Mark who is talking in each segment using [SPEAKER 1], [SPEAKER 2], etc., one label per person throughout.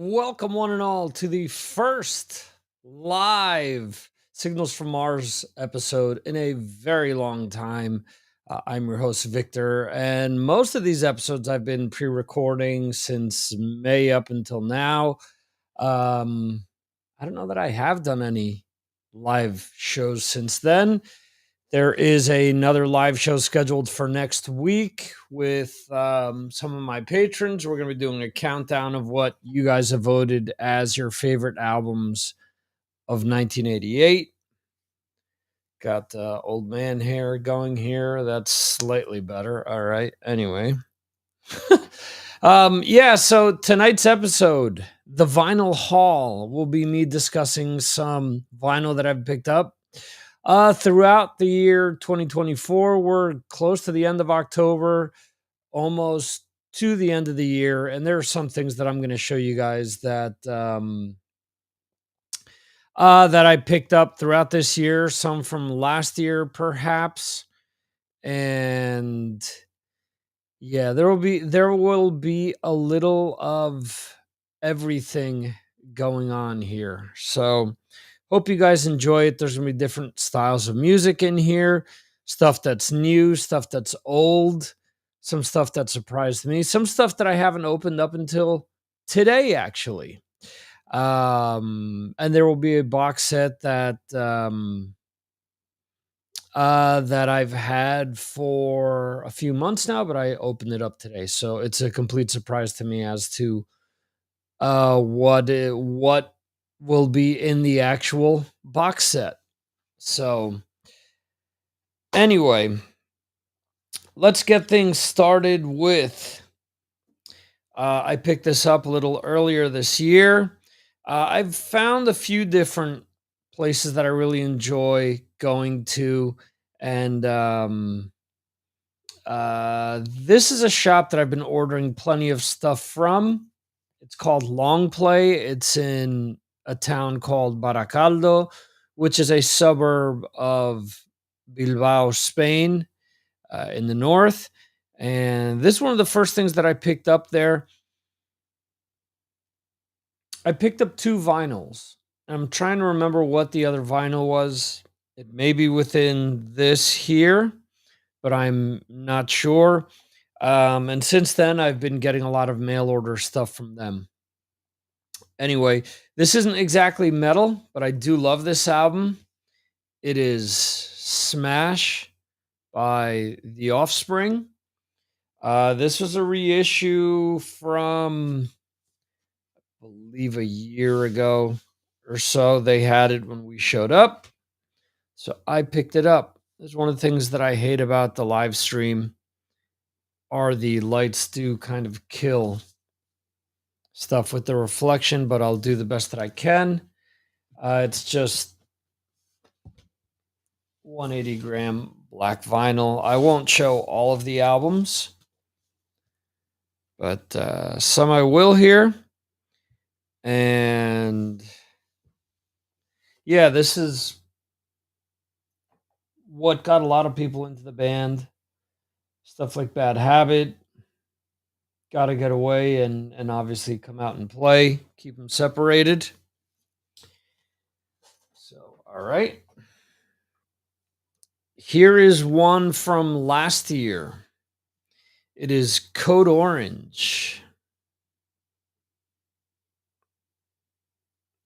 [SPEAKER 1] Welcome, one and all, to the first live Signals from Mars episode in a very long time. I'm your host, Victor, and most of these episodes I've been pre recording since May up until now. I don't know that I have done any live shows since then. There is another live show scheduled for next week with some of my patrons. We're going to be doing a countdown of what you guys have voted as your favorite albums of 1988. Got old man hair going here. That's slightly better. All right. Anyway. So tonight's episode, the vinyl haul, will be me discussing some vinyl that I've picked up throughout the year 2024. We're close to the end of October, almost to the end of the year, and there are some things that I'm going to show you guys that that I picked up throughout this year, some from last year, perhaps, and yeah, there will be a little of everything going on here. So hope you guys enjoy it. There's going to be different styles of music in here, stuff that's new, stuff that's old, some stuff that surprised me, some stuff that I haven't opened up until today, actually. And there will be a box set that that I've had for a few months now, but I opened it up today, so it's a complete surprise to me as to what will be in the actual box set. So anyway, let's get things started with I picked this up a little earlier this year. I've found a few different places that I really enjoy going to, and this is a shop that I've been ordering plenty of stuff from. It's called Long Play. It's in a town called Baracaldo, which is a suburb of Bilbao, Spain, in the north. And this is one of the first things that I picked up there. I picked up two vinyls. I'm trying to remember what the other vinyl was. It may be within this here, but I'm not sure. And since then, I've been getting a lot of mail order stuff from them. Anyway, this isn't exactly metal, but I do love this album. It is Smash by The Offspring. This was a reissue from, I believe, a year ago or so. They had it when we showed up, so I picked it up. It's one of the things that I hate about the live stream are the lights do kind of kill stuff with the reflection, but I'll do the best that I can. It's just 180 gram black vinyl. I won't show all of the albums, but some I will here. And yeah, this is what got a lot of people into the band. Stuff like Bad Habit, Gotta Get Away, and obviously Come Out and Play. Keep them separated. So, all right. Here is one from last year. It is Code Orange.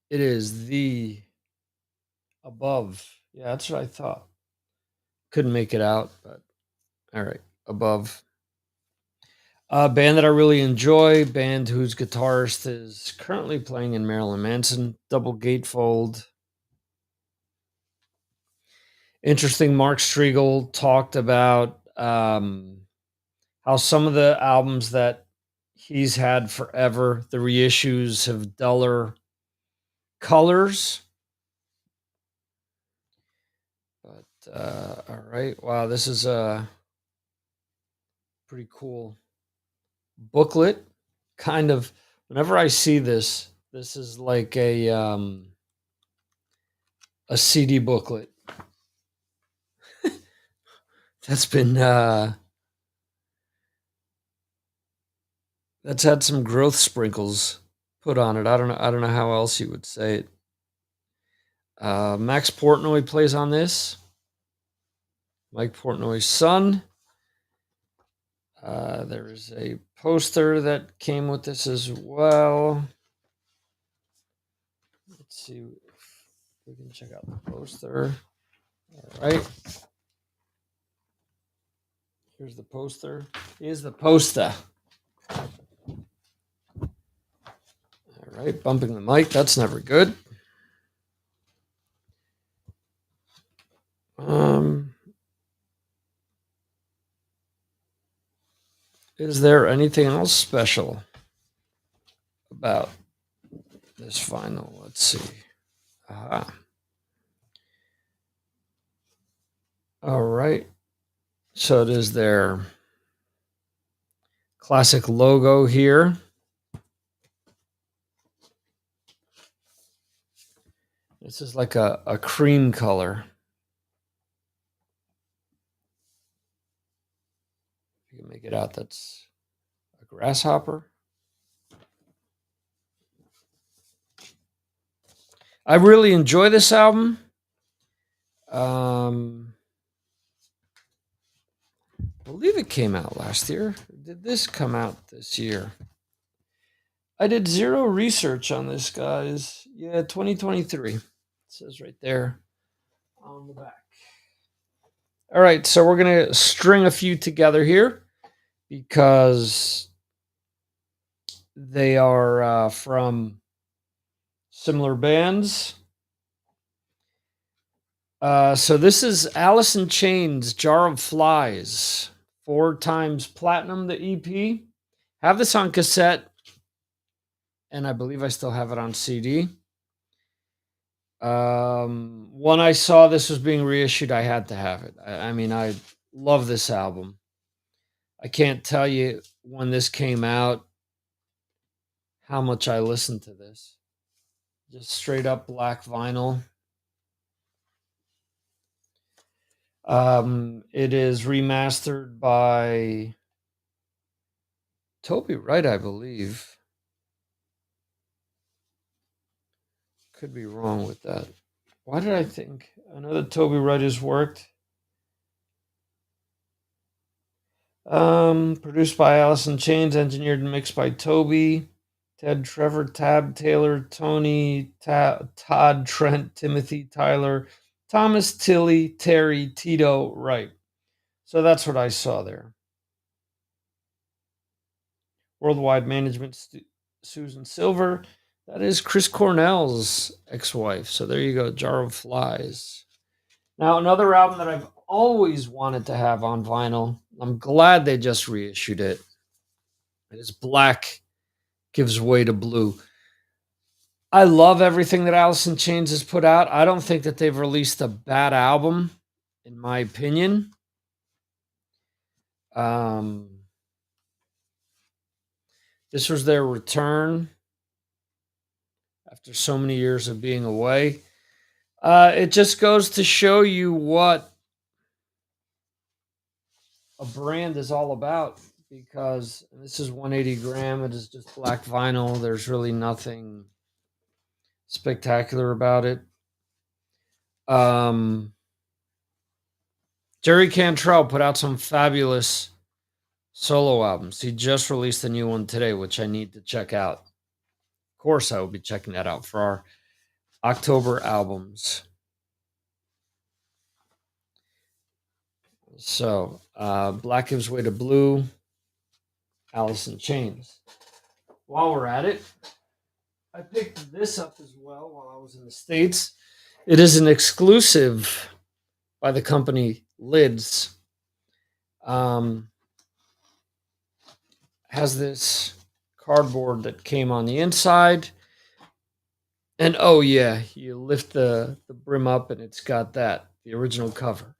[SPEAKER 1] It is the Above. Yeah, that's what I thought. Couldn't make it out, but all right. Above. A band that I really enjoy, band whose guitarist is currently playing in Marilyn Manson, Double Gatefold. Interesting, Mark Striegel talked about how some of the albums that he's had forever, the reissues, have duller colors. But all right, wow, this is a pretty cool booklet. Kind of, whenever I see this, this is like a CD booklet. That's been that's had some growth sprinkles put on it. I don't know how else you would say it. Max Portnoy plays on this. Mike Portnoy's son. There is a poster that came with this as well. Let's see if we can check out the poster. All right. Here's the poster. Here's the poster. All right, bumping the mic. That's never good. Is there anything else special about this vinyl? Let's see. Aha. All right. So it is their classic logo here. This is like a cream color. If you can make it out, that's a grasshopper. I really enjoy this album. I believe it came out last year. Did this come out this year? I did zero research on this, guys. Yeah, 2023. It says right there on the back. All right, so we're going to string a few together here because they are from similar bands. So this is Alice in Chains, Jar of Flies, 4 times platinum, the EP. Have this on cassette, and I believe I still have it on CD. When I saw this was being reissued, I had to have it. I mean, I love this album. I can't tell you when this came out how much I listened to this. Just straight up black vinyl. It is remastered by Toby Wright, I believe. Could be wrong with that. Why did I think? I know that Toby Wright has worked. Produced by Alice in Chains, engineered and mixed by Toby, Ted, Trevor, Tab, Taylor, Tony, Todd, Trent, Timothy, Tyler, Thomas, Tilly, Terry, Tito, Wright. So that's what I saw there. Worldwide Management, Susan Silver. That is Chris Cornell's ex-wife. So there you go, Jar of Flies. Now, another album that I've always wanted to have on vinyl. I'm glad they just reissued it. It is Black Gives Way to Blue. I love everything that Alice in Chains has put out. I don't think that they've released a bad album, in my opinion. This was their return after so many years of being away. It just goes to show you what a brand is all about, because this is 180 gram. It is just black vinyl. There's really nothing spectacular about it. Jerry Cantrell put out some fabulous solo albums. He just released a new one today, which I need to check out. Of course, I will be checking that out for our October albums. So, Black Gives Way to Blue, Alice in Chains. While we're at it, I picked this up as well while I was in the States. It is an exclusive by the company Lids. Has this cardboard that came on the inside. And oh yeah, you lift the brim up and it's got that, the original cover.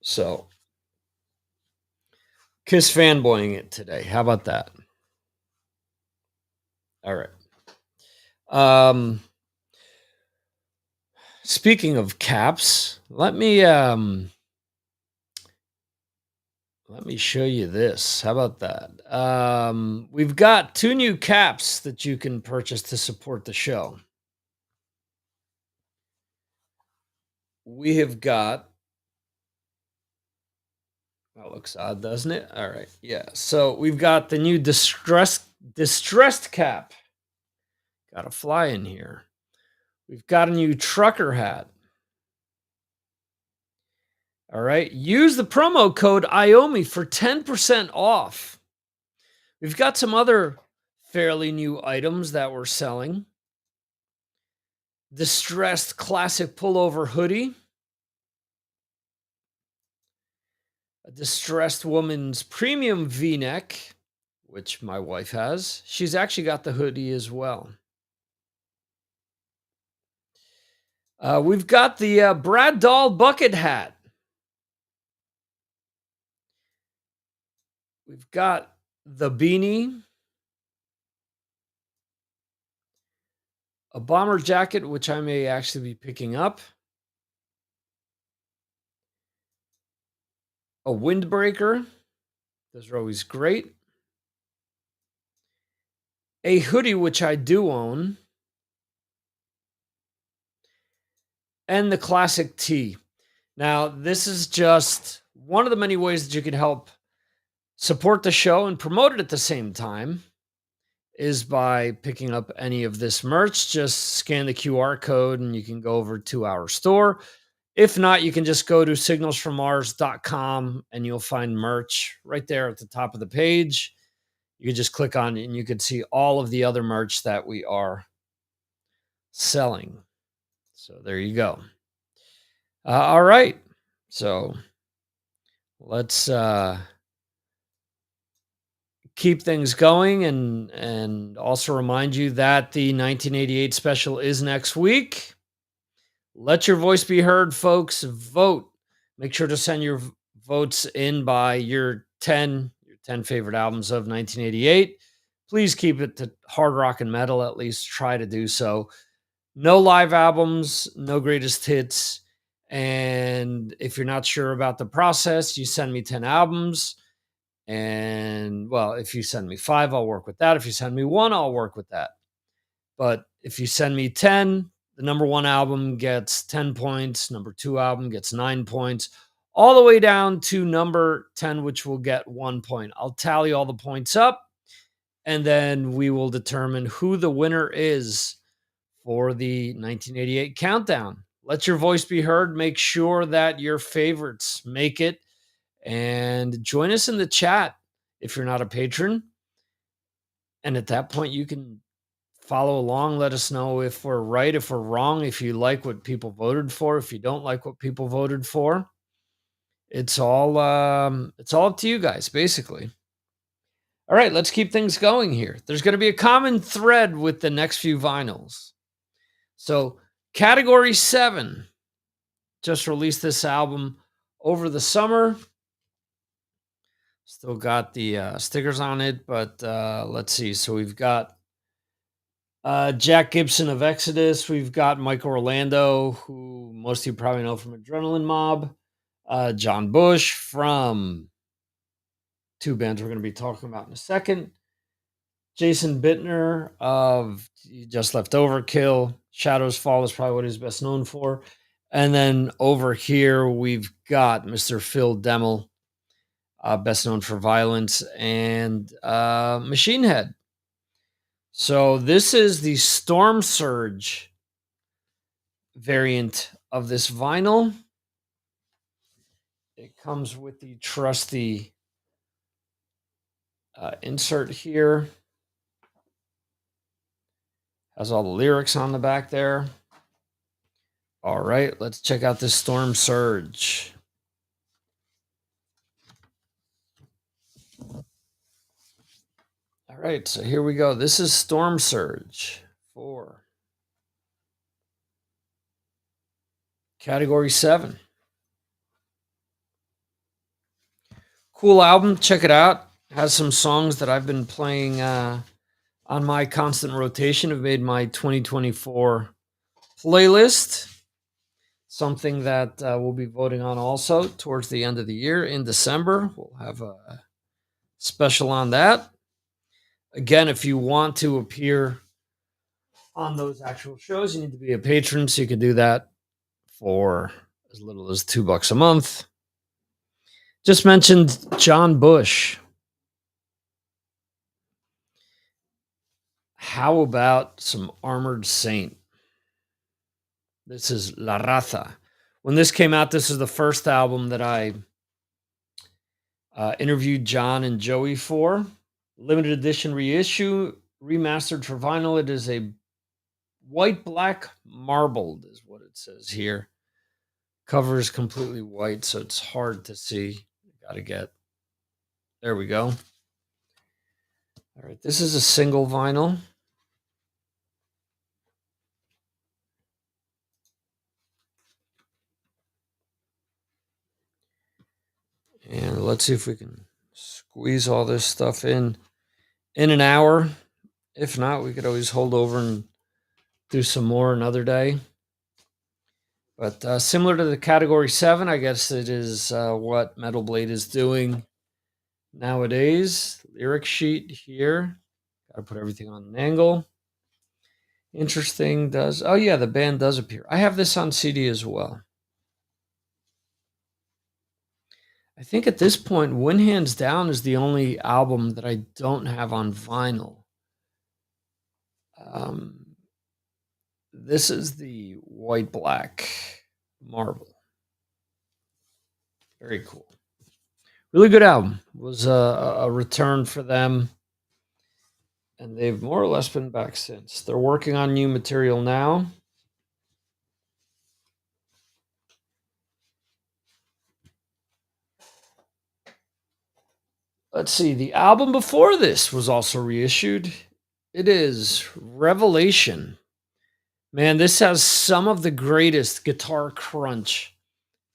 [SPEAKER 1] So, Kiss fanboying it today. How about that? All right. Speaking of caps, let me Let me show you this. How about that? We've got 2 new caps that you can purchase to support the show. We have got that looks odd, doesn't it? All right. Yeah. So we've got the new distressed cap. Got a fly in here. We've got a new trucker hat. All right. Use the promo code IOMI for 10% off. We've got some other fairly new items that we're selling. Distressed classic pullover hoodie. A distressed woman's premium V-neck, which my wife has. She's actually got the hoodie as well. We've got the Brad Dahl bucket hat. We've got the beanie. A bomber jacket, which I may actually be picking up. A windbreaker. Those are always great. A hoodie, which I do own. And the classic tee. Now, this is just one of the many ways that you can help support the show and promote it at the same time is by picking up any of this merch. Just scan the QR code and you can go over to our store. If not, you can just go to signalsfrommars.com and you'll find merch right there at the top of the page. You can just click on it and you can see all of the other merch that we are selling. So there you go. All right. So let's keep things going and also remind you that the 1988 special is next week. Let your voice be heard, folks. Vote. Make sure to send your votes in by your 10 favorite albums of 1988. Please keep it to hard rock and metal, at least try to do so. No live albums, no greatest hits. And if you're not sure about the process, you send me 10 albums. And well, if you send me 5, I'll work with that. If you send me 1, I'll work with that. But if you send me 10, the number 1 album gets 10 points, number 2 album gets 9 points, all the way down to number 10, which will get 1 point. I'll tally all the points up, and then we will determine who the winner is for the 1988 countdown. Let your voice be heard. Make sure that your favorites make it. And join us in the chat if you're not a patron. And at that point, you can follow along. Let us know if we're right, if we're wrong, if you like what people voted for, if you don't like what people voted for. It's all up to you guys, basically. All right, let's keep things going here. There's going to be a common thread with the next few vinyls. So, Category 7 just released this album over the summer. Still got the stickers on it, but let's see. So we've got Jack Gibson of Exodus. We've got Michael Orlando, who most of you probably know from Adrenaline Mob. John Bush from 2 bands we're going to be talking about in a second. Jason Bittner of Just Left Overkill. Shadows Fall is probably what he's best known for. And then over here, we've got Mr. Phil Demmel, best known for Violence, and Machine Head. So this is the Storm Surge variant of this vinyl. It comes with the trusty insert here. Has all the lyrics on the back there. All right, let's check out this Storm Surge. All right, so here we go. This is Storm Surge for Category 7. Cool album. Check it out. Has some songs that I've been playing on my constant rotation. I've made my 2024 playlist. something that we'll be voting on also towards the end of the year in December. We'll have a special on that. Again, if you want to appear on those actual shows, you need to be a patron, so you can do that for as little as $2 a month. Just mentioned John Bush. How about some Armored Saint? This is La Raza. When this came out, this is the first album that I interviewed John and Joey for. Limited edition reissue, remastered for vinyl. It is a white, black, marbled, is what it says here. Cover is completely white, so it's hard to see. Got to get. There we go. All right, this is a single vinyl. And let's see if we can squeeze all this stuff in an hour. If not, we could always hold over and do some more another day. But similar to the Category 7, I guess it is what Metal Blade is doing nowadays. Lyric sheet here. Got to put everything on an angle. Interesting does. Oh, yeah, the band does appear. I have this on CD as well. I think at this point, Win Hands Down is the only album that I don't have on vinyl. This is the white black marble. Very cool. Really good album. It was a return for them. And they've more or less been back since. They're working on new material now. Let's see. The album before this was also reissued. It is Revelation. Man, this has some of the greatest guitar crunch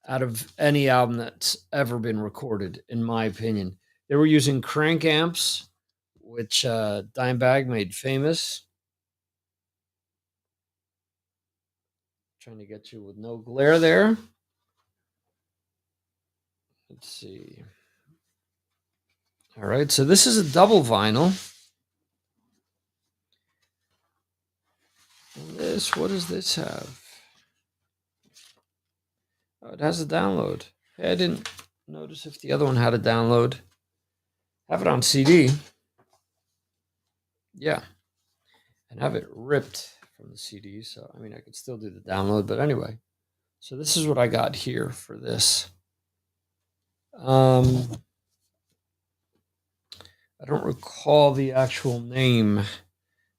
[SPEAKER 1] out of any album that's ever been recorded, in my opinion. They were using crank amps, which Dimebag made famous. Trying to get you with no glare there. Let's see. All right, so this is a double vinyl. And this, what does this have? Oh, it has a download. Hey, I didn't notice if the other one had a download. Have it on CD. Yeah. And have it ripped from the CD. So, I mean, I could still do the download, but anyway. So this is what I got here for this. I don't recall the actual name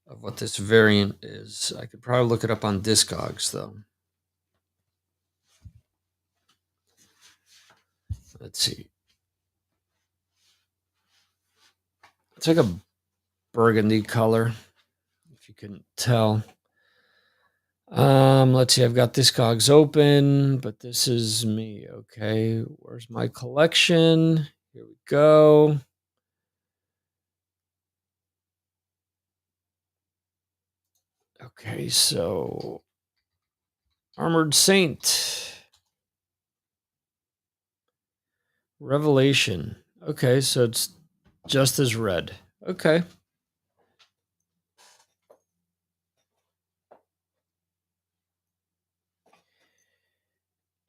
[SPEAKER 1] of what this variant is. I could probably look it up on Discogs, though. Let's see. It's like a burgundy color, if you couldn't tell. Let's see. I've got Discogs open, but this is me. Okay, where's my collection? Here we go. Okay, so Armored Saint. Revelation. Okay, so it's just as red. Okay.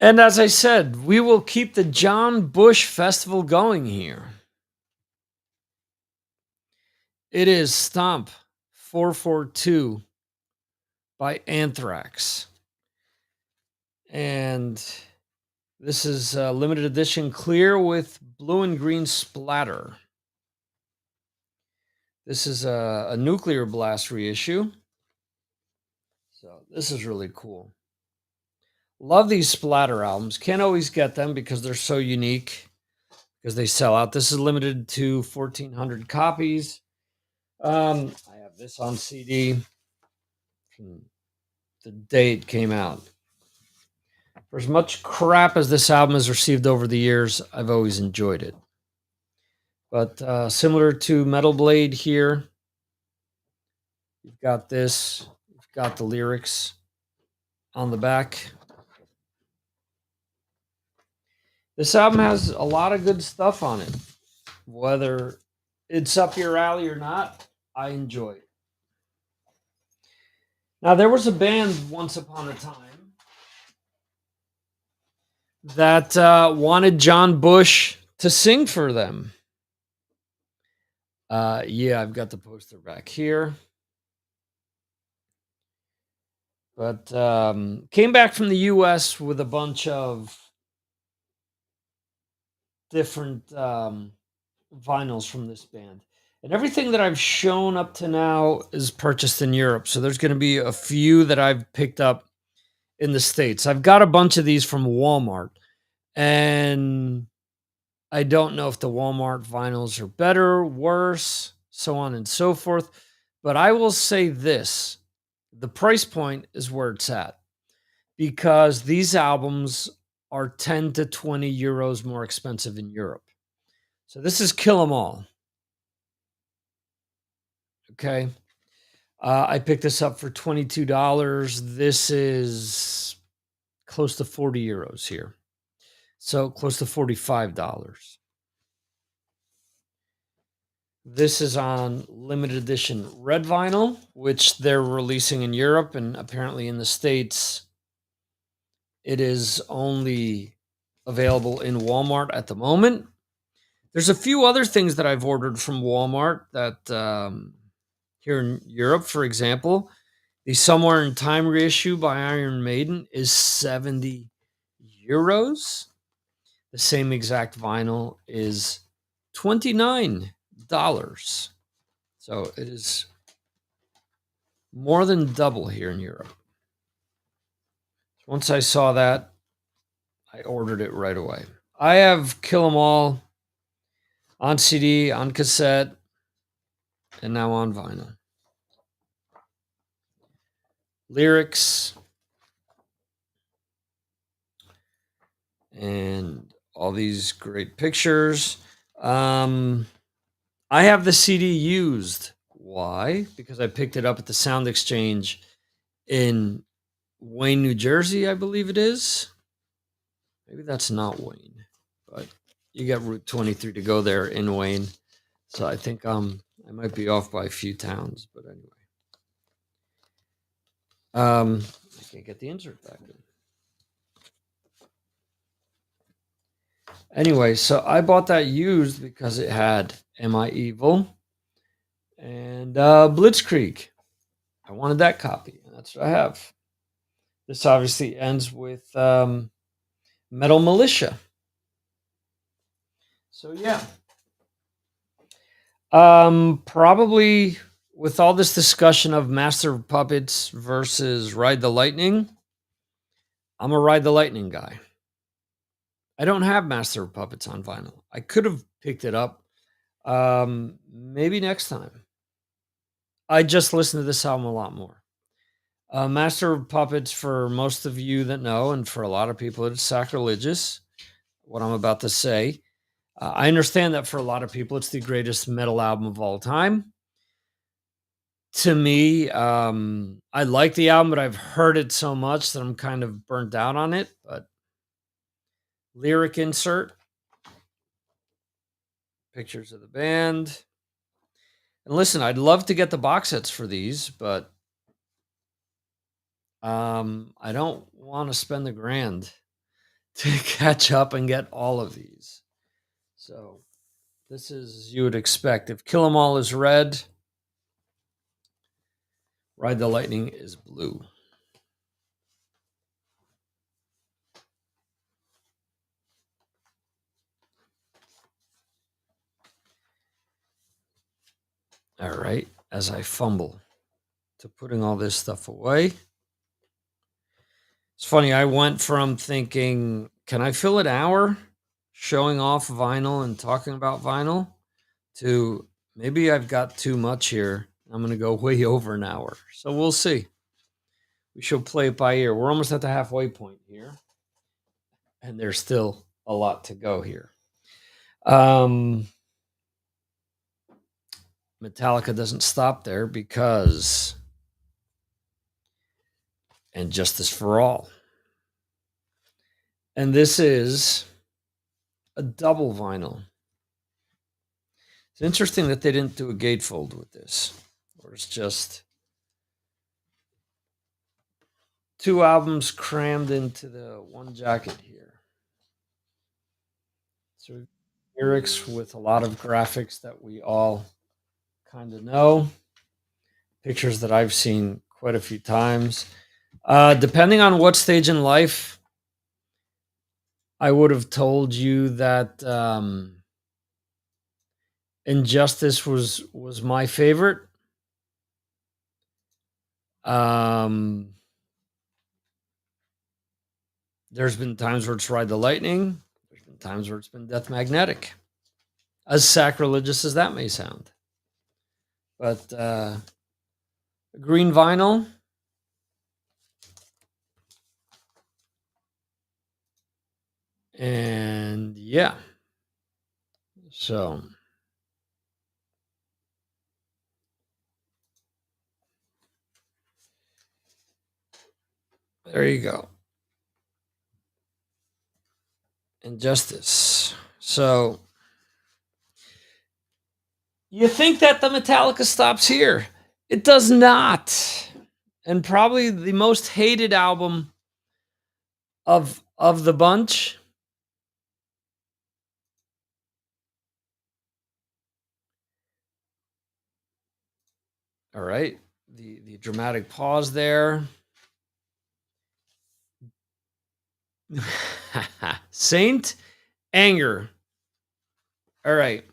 [SPEAKER 1] And as I said, we will keep the John Bush Festival going here. It is Stomp 442 by Anthrax. And this is a limited edition clear with blue and green splatter. This is a Nuclear Blast reissue. So this is really cool. Love these splatter albums. Can't always get them because they're so unique, because they sell out. This is limited to 1,400 copies. I have this on CD from the day it came out. For as much crap as this album has received over the years, I've always enjoyed it. But similar to Metal Blade here, you've got this. You've got the lyrics on the back. This album has a lot of good stuff on it. Whether it's up your alley or not, I enjoy it. Now, there was a band once upon a time that wanted John Bush to sing for them. Yeah, I've got the poster back here. But came back from the US with a bunch of different vinyls from this band. And everything that I've shown up to now is purchased in Europe. So there's going to be a few that I've picked up in the States. I've got a bunch of these from Walmart. And I don't know if the Walmart vinyls are better, worse, so on and so forth. But I will say this, the price point is where it's at, because these albums are 10 to 20 euros more expensive in Europe. So this is Kill 'Em All. Okay. I picked this up for $22. This is close to 40 euros here. So close to $45. This is on limited edition red vinyl, which they're releasing in Europe, and apparently in the States, it is only available in Walmart at the moment. There's a few other things that I've ordered from Walmart that here in Europe, for example, the Somewhere in Time reissue by Iron Maiden is 70 euros. The same exact vinyl is $29. So it is more than double here in Europe. Once I saw that, I ordered it right away. I have Kill 'Em All on CD, on cassette, and now on vinyl. Lyrics and all these great pictures. I have the CD used. Why? Because I picked it up at the Sound Exchange in Wayne, New Jersey, I believe it is. Maybe that's not Wayne, but you got Route 23 to go there in Wayne. So I think I might be off by a few towns, but anyway. I can't get the insert back in. Anyway, so I bought that used because it had Am I Evil and Blitzkrieg. I wanted that copy, and that's what I have. This obviously ends with Metal Militia. So yeah. Probably with all this discussion of Master of Puppets versus Ride the Lightning, I'm a Ride the Lightning guy. I don't have Master of Puppets on vinyl. I could have picked it up. Maybe next time. I just listen to this album a lot more. Master of Puppets, for most of you that know, and for a lot of people, it's sacrilegious, what I'm about to say. I understand that for a lot of people, it's the greatest metal album of all time. To me, I like the album, but I've heard it so much that I'm kind of burnt out on it. But lyric insert, pictures of the band. And listen, I'd love to get the box sets for these, but I don't want to spend the grand to catch up and get all of these. So this is as you would expect. If Kill 'Em All is red, Ride the Lightning is blue. All right, as I fumble to putting all this stuff away. It's funny, I went from thinking, can I fill an hour showing off vinyl and talking about vinyl to maybe I've got too much here. I'm going to go way over an hour. So we'll see. We shall play it by ear. We're almost at the halfway point here. And there's still a lot to go here. Metallica doesn't stop there because And Justice for All. And this is a double vinyl. It's interesting that they didn't do a gatefold with this, or it's just two albums crammed into the one jacket here. So lyrics with a lot of graphics that we all kind of know, pictures that I've seen quite a few times. Depending on what stage in life, I would have told you that Injustice was my favorite. Um, there's been times where it's Ride the Lightning. There's been times where it's been Death Magnetic. As sacrilegious as that may sound, but green vinyl. And yeah, so there you go. Injustice. So you think that the Metallica stops here? It does not. And probably the most hated album of the bunch. All right. The dramatic pause there. Saint Anger. All right.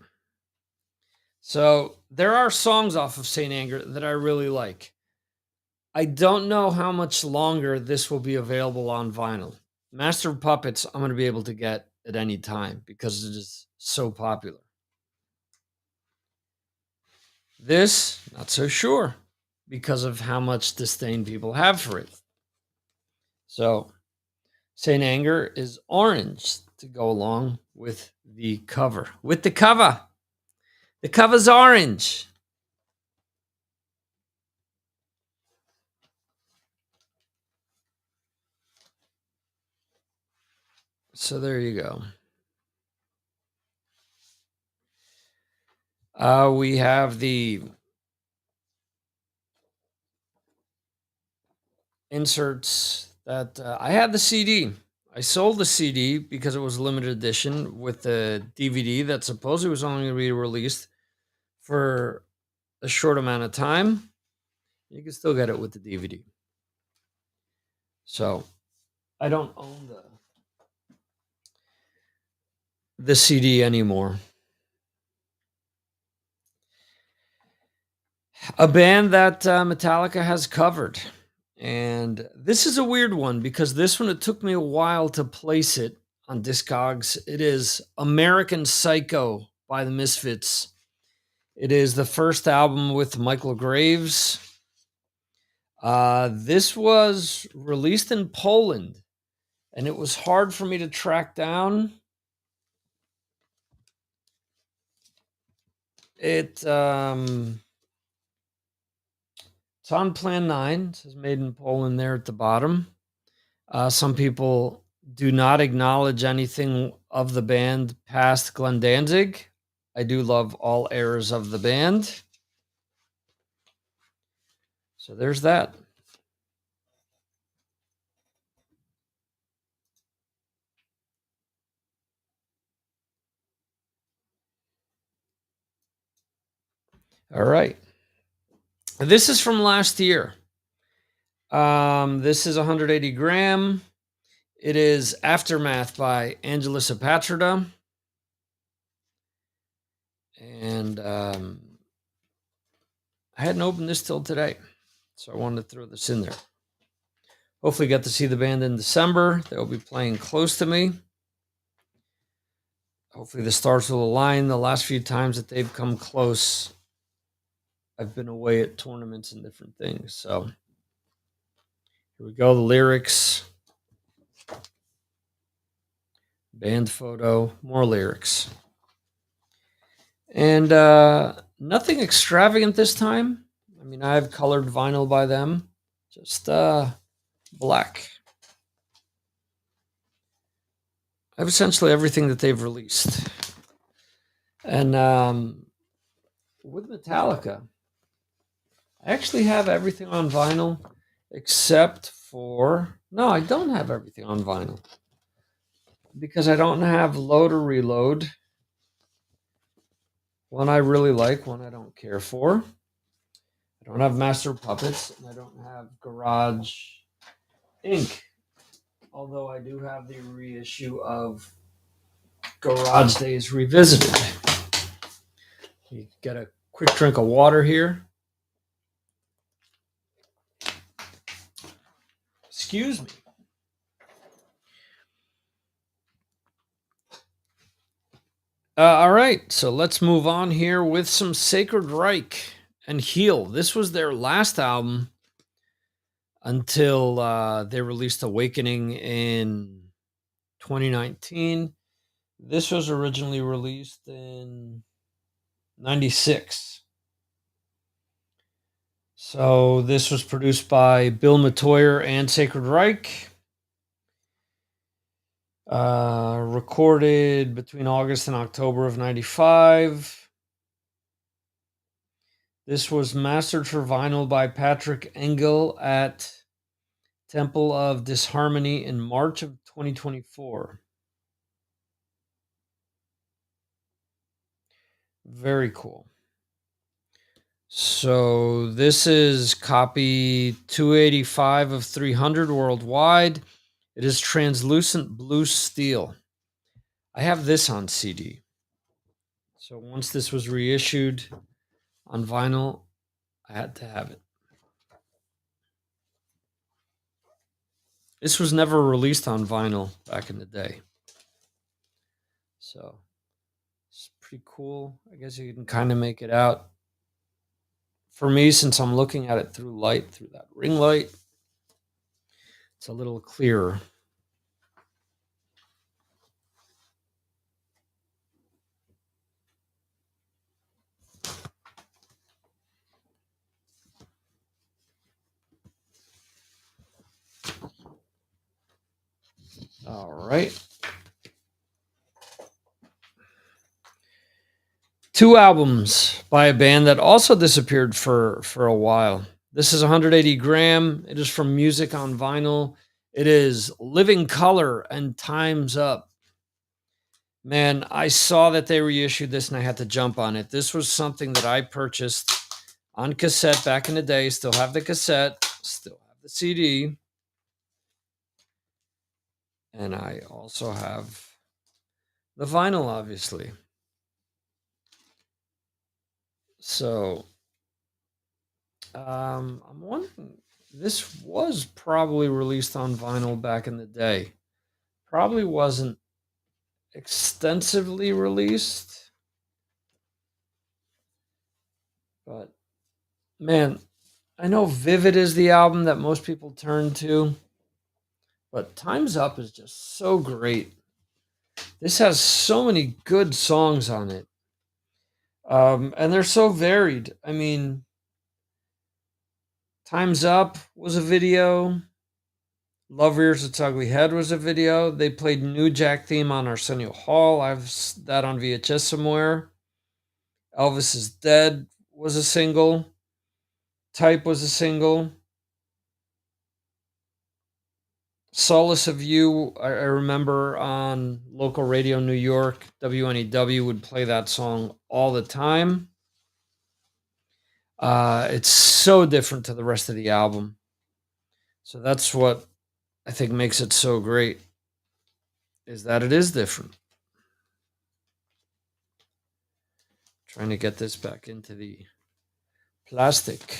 [SPEAKER 1] So there are songs off of Saint Anger that I really like. I don't know how much longer this will be available on vinyl. Master of Puppets, I'm going to be able to get at any time because it is so popular. This, not so sure because of how much disdain people have for it. So, Saint Anger is orange to go along with the cover. With the cover. The cover's orange. So there you go. We have the inserts that I had the CD. I sold the CD because it was a limited edition with the DVD that supposedly was only going to be released for a short amount of time. You can still get it with the DVD. So I don't own the CD anymore. A band that Metallica has covered. And this is a weird one because this one, it took me a while to place it on Discogs. It is American Psycho by the Misfits. It is the first album with Michael Graves. This was released in Poland, and it was hard for me to track down. It's on Plan 9. It says made in Poland there at the bottom. Some people do not acknowledge anything of the band past Glenn Danzig. I do love all eras of the band. So there's that. All right. This is from last year. This is 180 gram. It is Aftermath by Angelus Apatrida. And I hadn't opened this till today, so I wanted to throw this in there. Hopefully get to see the band in December. They'll be playing close to me. Hopefully the stars will align. The last few times that they've come close, I've been away at tournaments and different things. So here we go. The lyrics. Band photo. More lyrics. And nothing extravagant this time. I mean, I have colored vinyl by them. Just black. I have essentially everything that they've released. And with Metallica, I actually have everything on vinyl except for. No, I don't have everything on vinyl because I don't have Load or Reload. One I really like, one I don't care for. I don't have Master Puppets, and I don't have Garage Inc. Although I do have the reissue of Garage Days Revisited. You get a quick drink of water here. Excuse me. All right, so let's move on here with some Sacred Reich and Heal. This was their last album until they released Awakening in 2019. This was originally released in 96. So this was produced by Bill Metoyer and Sacred Reich. Recorded between August and October of 95. This was mastered for vinyl by Patrick Engel at Temple of Disharmony in March of 2024. Very cool. So this is copy 285 of 300 worldwide. It is translucent blue steel. I have this on CD. So once this was reissued on vinyl, I had to have it. This was never released on vinyl back in the day. So it's pretty cool. I guess you can kind of make it out. For me, since I'm looking at it through light, through that ring light, it's a little clearer. All right. 2 albums by a band that also disappeared for a while. This is 180 gram. It is from Music on Vinyl. It is Living Color and Time's Up. Man, I saw that they reissued this and I had to jump on it. This was something that I purchased on cassette back in the day. Still have the cassette, still have the CD. And I also have the vinyl, obviously. So, I'm wondering, this was probably released on vinyl back in the day. Probably wasn't extensively released. But, man, I know Vivid is the album that most people turn to. But Time's Up is just so great. This has so many good songs on it. And they're so varied. I mean, Time's Up was a video. Love Rears Its Ugly Head was a video. They played New Jack theme on Arsenio Hall. I have that on VHS somewhere. Elvis is Dead was a single. Type was a single. Solace of You, I remember on local radio New York, WNEW would play that song all the time. It's so different to the rest of the album. So that's what I think makes it so great, is that it is different. Trying to get this back into the plastic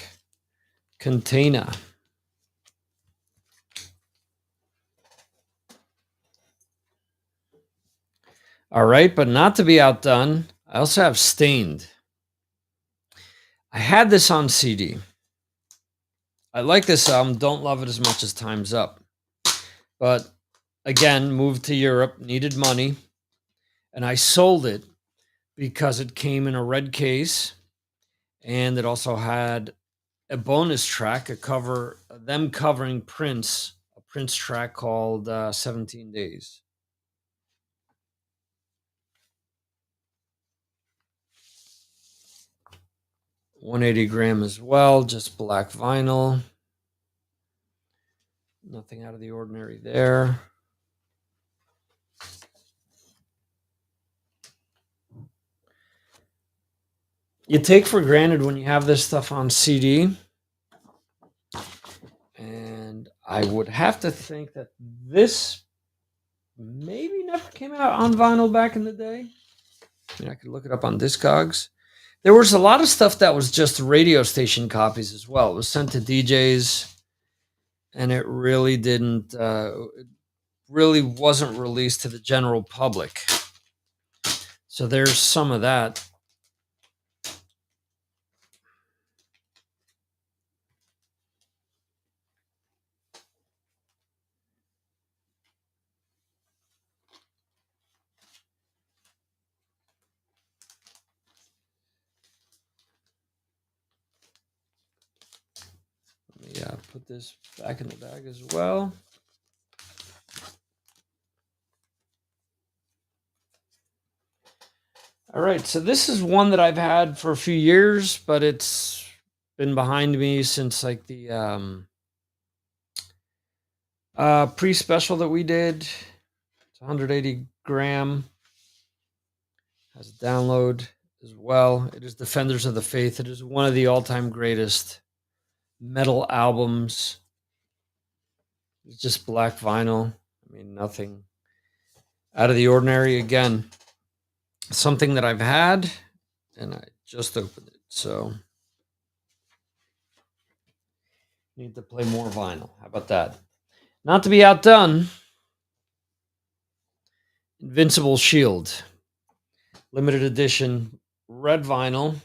[SPEAKER 1] container. All right, but not to be outdone, I also have Stained. I had this on CD. I like this album, don't love it as much as Time's Up. But again, moved to Europe, needed money, and I sold it because it came in a red case and it also had a bonus track, them covering Prince, a Prince track called 17 Days. 180 gram as well, just black vinyl. Nothing out of the ordinary there. You take for granted when you have this stuff on CD. And I would have to think that this maybe never came out on vinyl back in the day. I mean, I could look it up on Discogs. There was a lot of stuff that was just radio station copies as well. It was sent to DJs, and it really didn't, it really wasn't released to the general public. So there's some of that. Let me put this back in the bag as well. All right, so this is one that I've had for a few years, but it's been behind me since like the pre-special that we did. It's 180 gram. Has a download as well. It is Defenders of the Faith. It is one of the all-time greatest metal albums. It's just black vinyl. I mean, nothing out of the ordinary. Again, something that I've had, and I just opened it. So, need to play more vinyl. How about that? Not to be outdone, Invincible Shield. Limited edition red vinyl.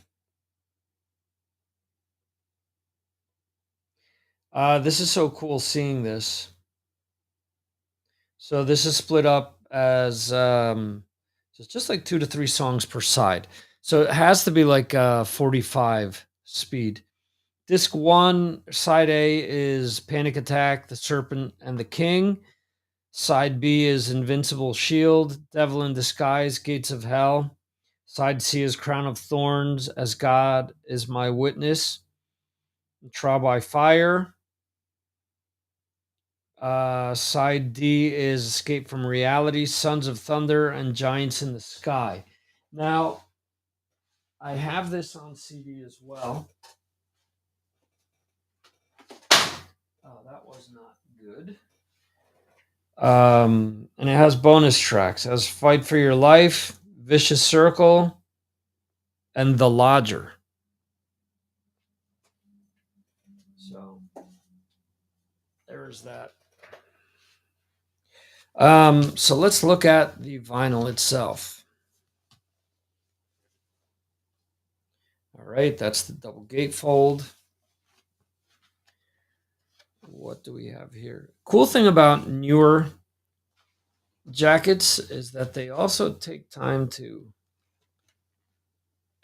[SPEAKER 1] This is so cool seeing this. So this is split up as just like 2 to 3 songs per side. So it has to be like 45 speed. Disc 1, side A is Panic Attack, The Serpent and the King. Side B is Invincible Shield, Devil in Disguise, Gates of Hell. Side C is Crown of Thorns, As God Is My Witness, Trial by Fire. Side D is Escape from Reality, Sons of Thunder, and Giants in the Sky. Now, I have this on CD as well. Oh, that was not good. And it has bonus tracks. It has Fight for Your Life, Vicious Circle, and The Lodger. So there's that. So let's look at the vinyl itself. All right, that's the double gatefold. What do we have here? Cool thing about newer jackets is that they also take time to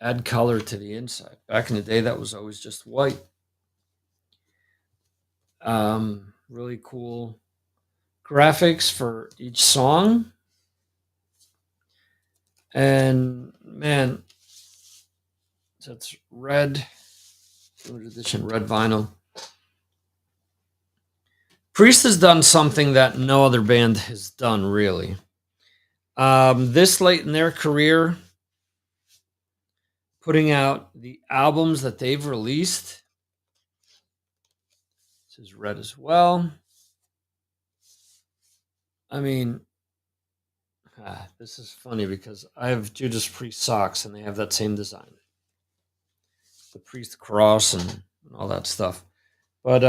[SPEAKER 1] add color to the inside. Back in the day, that was always just white. Really cool graphics for each song. And man, so it's red, limited edition red vinyl. Priest has done something that no other band has done, really. This late in their career, putting out the albums that they've released. This is red as well. I mean, this is funny because I have Judas Priest socks and they have that same design. The Priest cross and all that stuff. But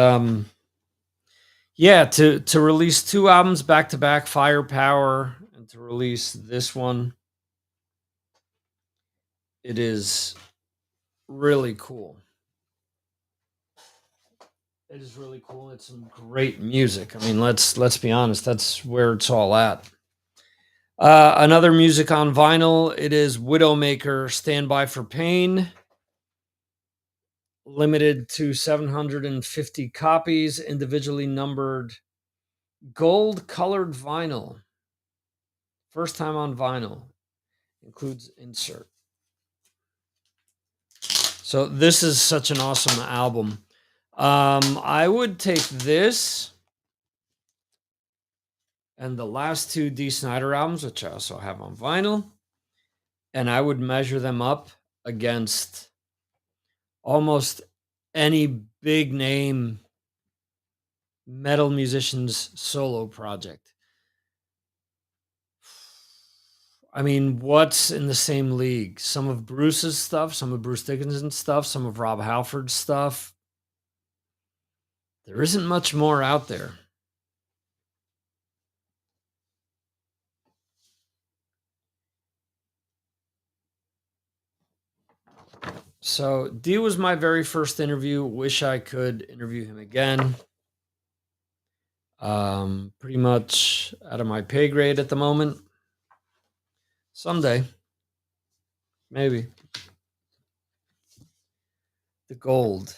[SPEAKER 1] yeah, to release 2 albums back to back, Firepower, and to release this one, it is really cool. It is really cool. It's some great music. I mean, let's be honest. That's where it's all at. Another music on vinyl. It is Widowmaker, Stand By for Pain. Limited to 750 copies, individually numbered, gold colored vinyl. First time on vinyl. Includes insert. So this is such an awesome album. I would take this and the last two D. Snyder albums, which I also have on vinyl, and I would measure them up against almost any big name metal musician's solo project. I mean, what's in the same league? Some of Bruce's stuff, some of Bruce Dickinson's stuff, some of Rob Halford's stuff. There isn't much more out there. So D was my very first interview. Wish I could interview him again. Pretty much out of my pay grade at the moment. Someday, maybe. The gold,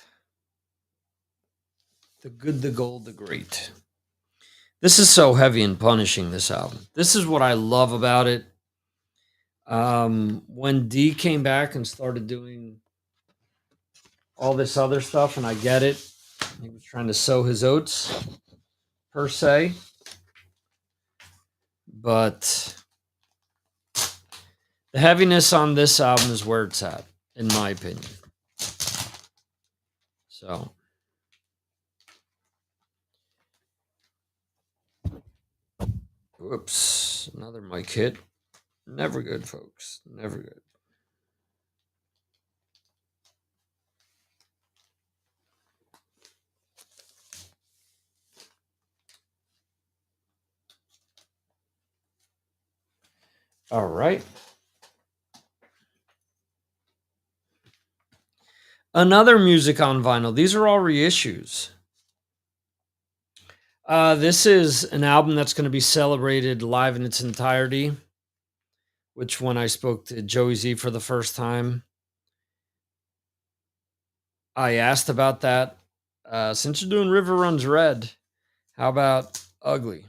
[SPEAKER 1] the good, the gold, the great. This is so heavy and punishing. This album. This is what I love about it. When D came back and started doing all this other stuff, and I get it, he was trying to sow his oats, per se. But the heaviness on this album is where it's at, in my opinion. So, whoops, another mic hit. Never good, folks. Never good. All right. Another music on vinyl. These are all reissues. This is an album that's going to be celebrated live in its entirety, which when I spoke to Joey Z for the first time, I asked about that. Since you're doing River Runs Red, how about Ugly?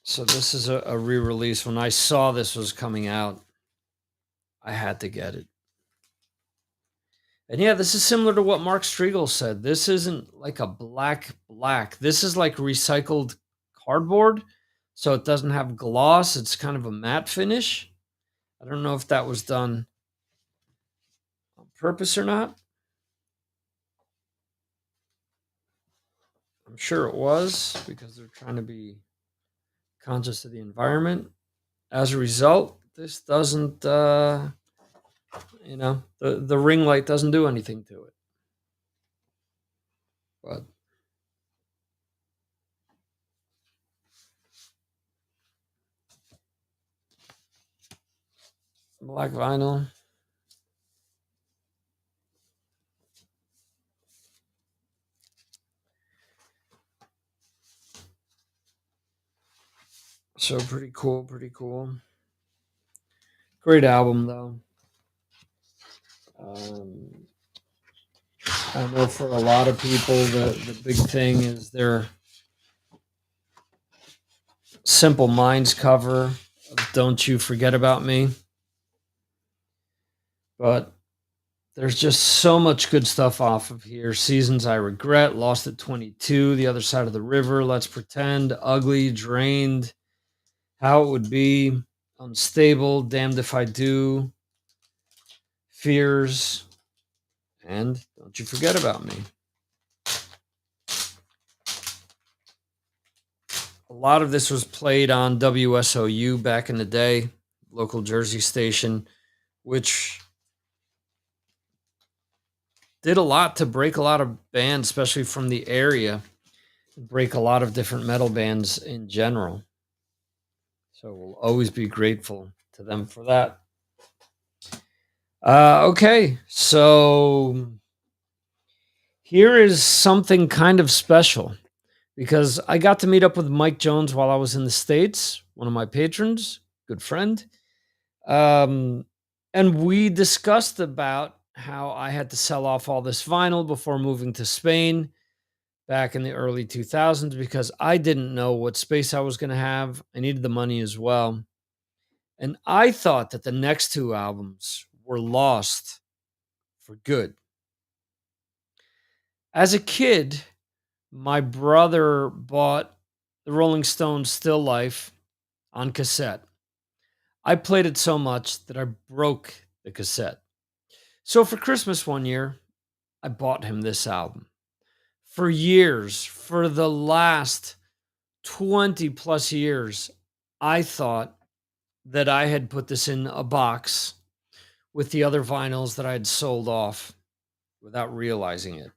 [SPEAKER 1] So this is a re-release. When I saw this was coming out, I had to get it. And yeah, this is similar to what Mark Striegel said. This isn't like a black. This is like recycled cardboard. So it doesn't have gloss. It's kind of a matte finish. I don't know if that was done on purpose or not. I'm sure it was because they're trying to be conscious of the environment. As a result, this doesn't, the ring light doesn't do anything to it. But black vinyl. So pretty cool, pretty cool. Great album though. I know for a lot of people the big thing is their Simple Minds cover of Don't You Forget About Me. But there's just so much good stuff off of here. Seasons I Regret, Lost at 22, The Other Side of the River, Let's Pretend, Ugly, Drained, How It Would Be, Unstable, Damned If I Do, Fears, and Don't You Forget About Me. A lot of this was played on WSOU back in the day, local Jersey station, which did a lot to break a lot of bands, especially from the area, break a lot of different metal bands in general. So we'll always be grateful to them for that. Okay, so here is something kind of special because I got to meet up with Mike Jones while I was in the States, one of my patrons, good friend. And we discussed about how I had to sell off all this vinyl before moving to Spain back in the early 2000s because I didn't know what space I was going to have. I needed the money as well. And I thought that the next two albums were lost for good. As a kid, my brother bought the Rolling Stones Still Life on cassette. I played it so much that I broke the cassette. So for Christmas one year, I bought him this album. For years, for the last 20 plus years, I thought that I had put this in a box with the other vinyls that I had sold off without realizing it.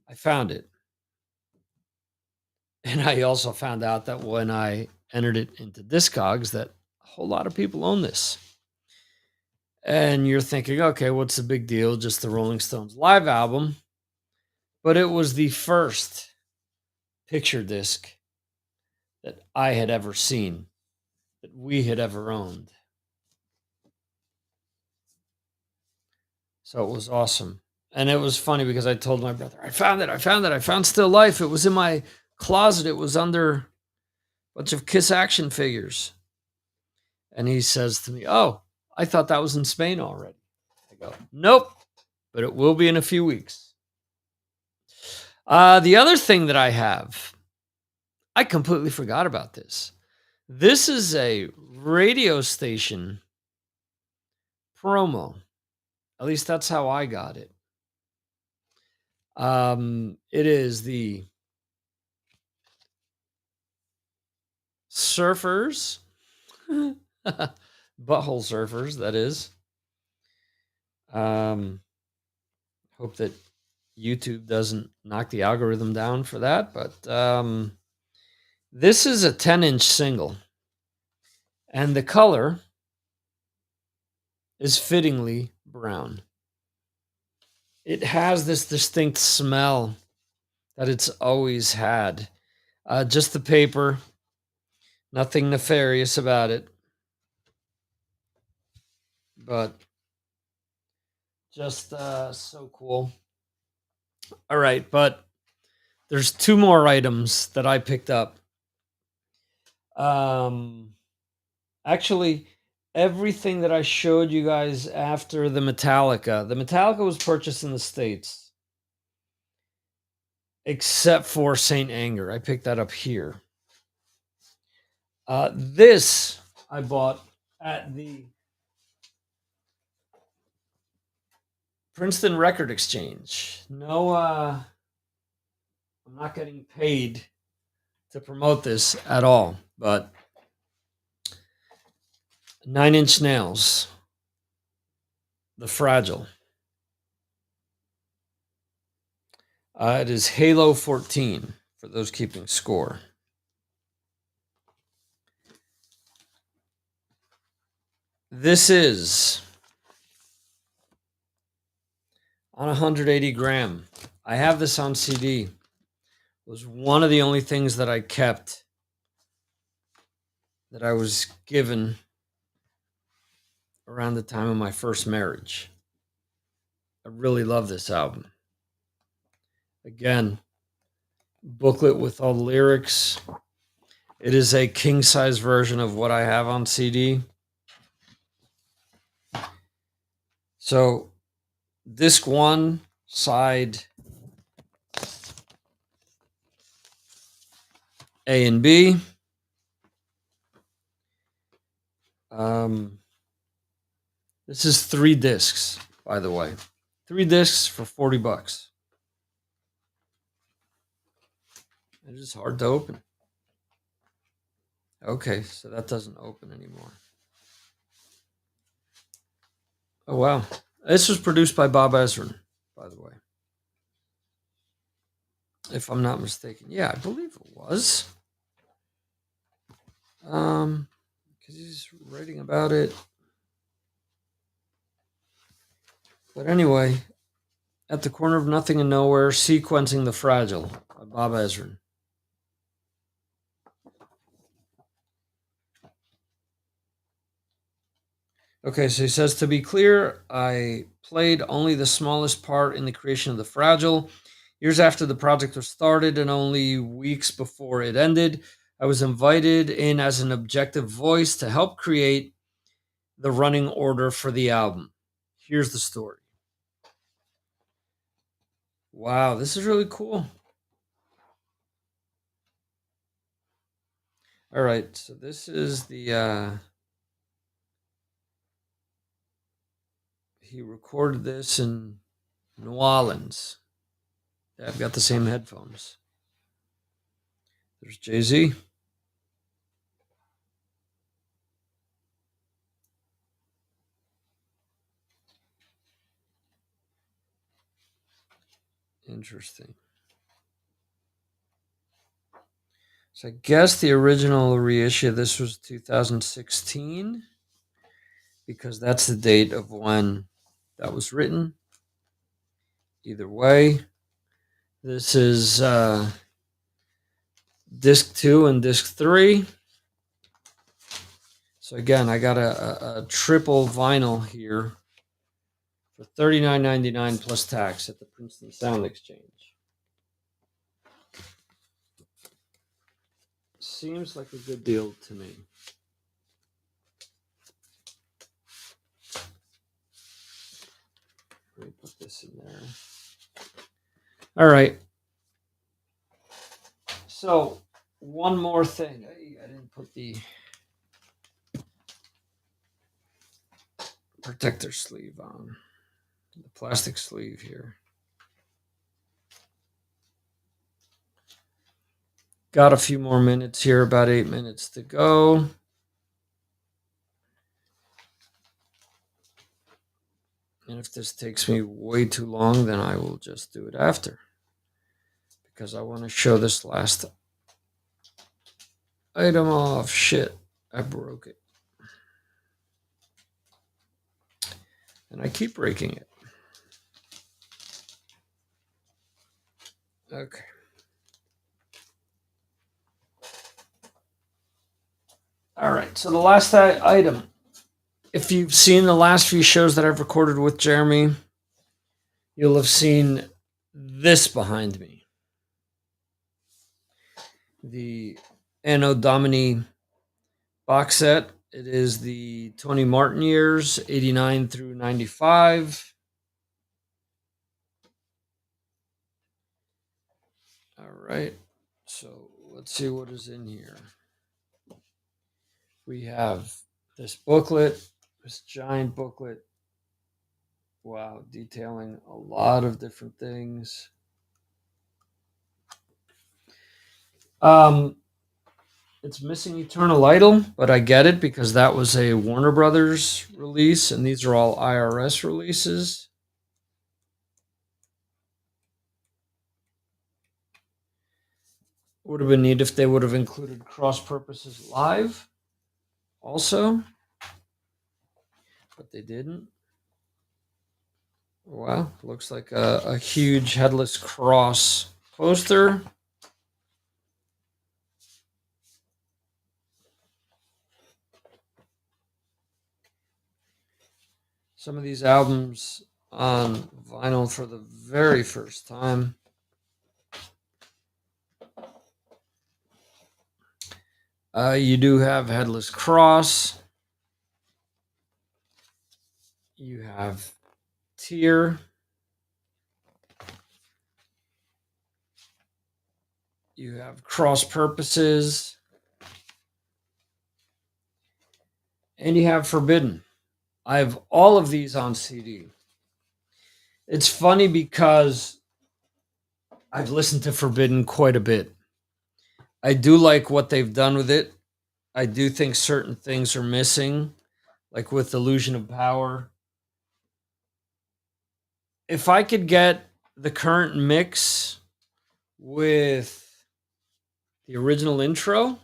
[SPEAKER 1] I found it. And I also found out that when I entered it into Discogs that a whole lot of people own this. And you're thinking, okay, what's the big deal? Just the Rolling Stones live album. But it was the first picture disc that I had ever seen, that we had ever owned. So it was awesome. And it was funny because I told my brother, I found it. I found Still Life. It was in my closet. It was under a bunch of Kiss action figures. And he says to me, oh, I thought that was in Spain already. I go, nope, but it will be in a few weeks. The other thing that I have, I completely forgot about this. This is a radio station promo. At least that's how I got it. It is the Surfers, Butthole Surfers, that is. Hope that YouTube doesn't knock the algorithm down for that, but this is a 10-inch single, and the color is fittingly brown. It has this distinct smell that it's always had. Just the paper, nothing nefarious about it, but just so cool. All right, but there's two more items that I picked up. Actually, everything that I showed you guys after the Metallica was purchased in the States, except for Saint Anger. I picked that up here. This I bought at the Princeton Record Exchange. No, I'm not getting paid to promote this at all, but 9 Inch Nails, The Fragile. It is Halo 14 for those keeping score. This is on 180 gram. I have this on CD. It was one of the only things that I kept that I was given around the time of my first marriage. I really love this album. Again, booklet with all the lyrics. It is a king-size version of what I have on CD. So, disc 1, side A and B. This is 3 discs, by the way. 3 discs for $40. It is hard to open. Okay, so that doesn't open anymore. Oh, wow. This was produced by Bob Ezrin, by the way. If I'm not mistaken. Yeah, I believe it was. Because he's writing about it. But anyway, At the Corner of Nothing and Nowhere, Sequencing the Fragile by Bob Ezrin. Okay, so he says, to be clear, I played only the smallest part in the creation of the Fragile. Years after the project was started and only weeks before it ended, I was invited in as an objective voice to help create the running order for the album. Here's the story. Wow, this is really cool. All right, so this is the he recorded this in New Orleans. Yeah, I've got the same headphones. There's Jay-Z. Interesting. So I guess the original reissue of this was 2016 because that's the date of when that was written. Either way, this is disc 2 and disc 3. So again, I got a triple vinyl here for $39.99 plus tax at the Princeton Sound Exchange. Seems like a good deal to me. Let me put this in there. All right. So one more thing. I didn't put the protector sleeve on. The plastic sleeve here. Got a few more minutes here, about 8 minutes to go. And if this takes me way too long, then I will just do it after. Because I want to show this last item off. Shit, I broke it. And I keep breaking it. Okay. All right, so the last item. If you've seen the last few shows that I've recorded with Jeremy, you'll have seen this behind me. The Anno Domini box set. It is the Tony Martin years, 89 through 95. All right, so let's see what is in here. We have this booklet, this giant booklet. Wow, detailing a lot of different things. It's missing Eternal Idol, but I get it because that was a Warner Brothers release, and these are all IRS releases. Would have been neat if they would have included Cross Purposes Live also, but they didn't. Wow, looks like a huge Headless Cross poster. Some of these albums on vinyl for the very first time. You do have Headless Cross. You have Tear. You have Cross Purposes. And you have Forbidden. I have all of these on CD. It's funny because I've listened to Forbidden quite a bit. I do like what they've done with it. I do think certain things are missing, like with Illusion of Power. If I could get the current mix with the original intro,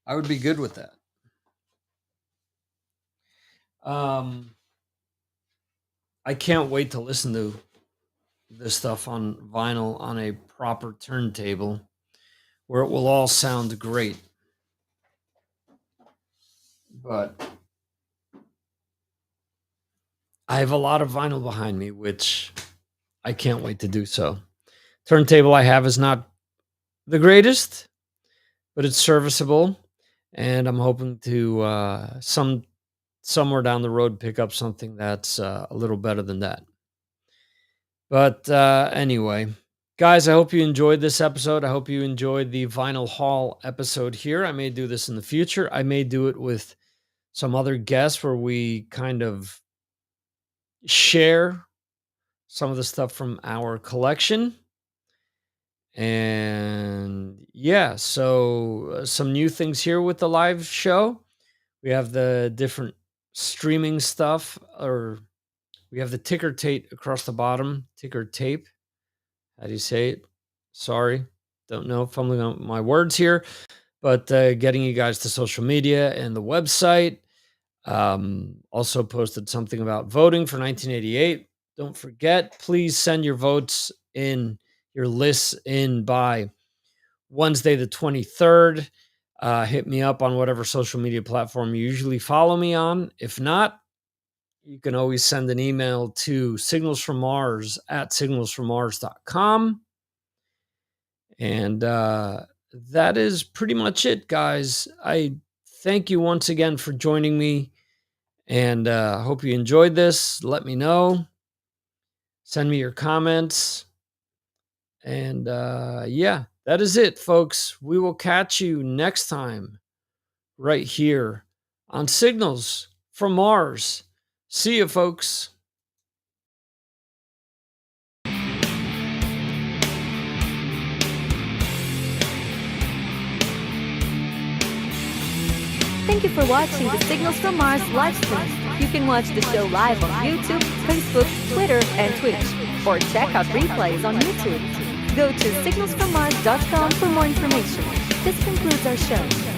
[SPEAKER 1] I would be good with that. I can't wait to listen to this stuff on vinyl on a proper turntable where it will all sound great. But I have a lot of vinyl behind me, which I can't wait to do so. Turntable I have is not the greatest, but it's serviceable, and I'm hoping to somewhere down the road pick up something that's a little better than that. But anyway, guys, I hope you enjoyed this episode. I hope you enjoyed the vinyl haul episode here. I may do this in the future. I may do it with some other guests where we kind of share some of the stuff from our collection. And yeah, so some new things here with the live show. We have the different streaming stuff, or we have the ticker tape across the bottom. Ticker tape. How do you say it? Sorry. Don't know, fumbling on my words here. But getting you guys to social media and the website. Also posted something about voting for 1988. Don't forget, please send your votes in, your lists in by Wednesday the 23rd. Hit me up on whatever social media platform you usually follow me on. If not, you can always send an email to signalsfrommars@signalsfrommars.com. And that is pretty much it, guys. I thank you once again for joining me, and I hope you enjoyed this. Let me know. Send me your comments. And yeah, that is it, folks. We will catch you next time right here on Signals from Mars. See you, folks.
[SPEAKER 2] Thank you for watching the Signals from Mars live stream. You can watch the show live on YouTube, Facebook, Twitter, and Twitch, or check out replays on YouTube. Go to signalsfrommars.com for more information. This concludes our show.